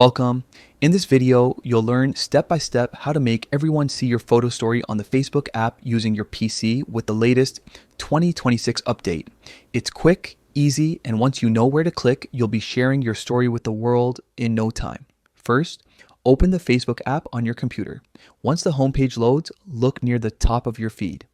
Welcome. In this video, you'll learn step by step how to make everyone see your photo story on the Facebook app using your PC with the latest 2026 update. It's quick, easy, and once you know where to click, you'll be sharing your story with the world in no time. First, open the Facebook app on your computer. Once the homepage loads, look near the top of your feed.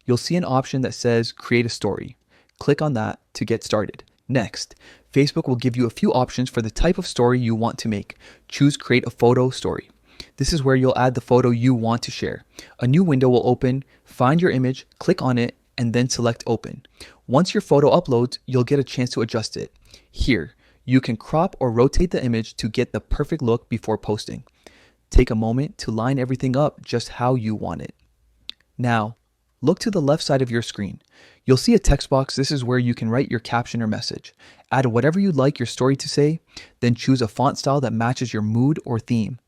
You'll see an option that says Create a Story. Click on that to get started. Next, Facebook will give you a few options for the type of story you want to make. Choose Create a Photo Story. This is where you'll add the photo you want to share. A new window will open, find your image, click on it, and then select Open. Once your photo uploads, you'll get a chance to adjust it. Here, you can crop or rotate the image to get the perfect look before posting. Take a moment to line everything up just how you want it. Now, look to the left side of your screen. You'll see a text box. This is where you can write your caption or message. Add whatever you'd like your story to say, then choose a font style that matches your mood or theme.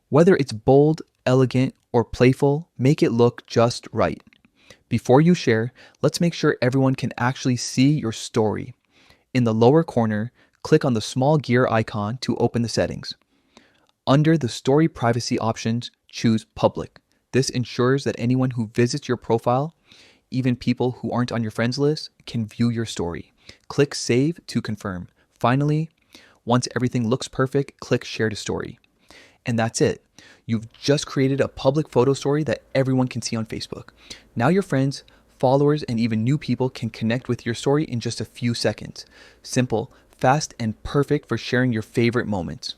Whether it's bold, elegant, or playful, make it look just right. Before you share, let's make sure everyone can actually see your story. In the lower corner, click on the small gear icon to open the settings. Under the story privacy options, choose Public. This ensures that anyone who visits your profile, even people who aren't on your friends list, can view your story. Click Save to confirm. Finally, once everything looks perfect, click Share to Story. And that's it. You've just created a public photo story that everyone can see on Facebook. Now your friends, followers, and even new people can connect with your story in just a few seconds. Simple, fast, and perfect for sharing your favorite moments.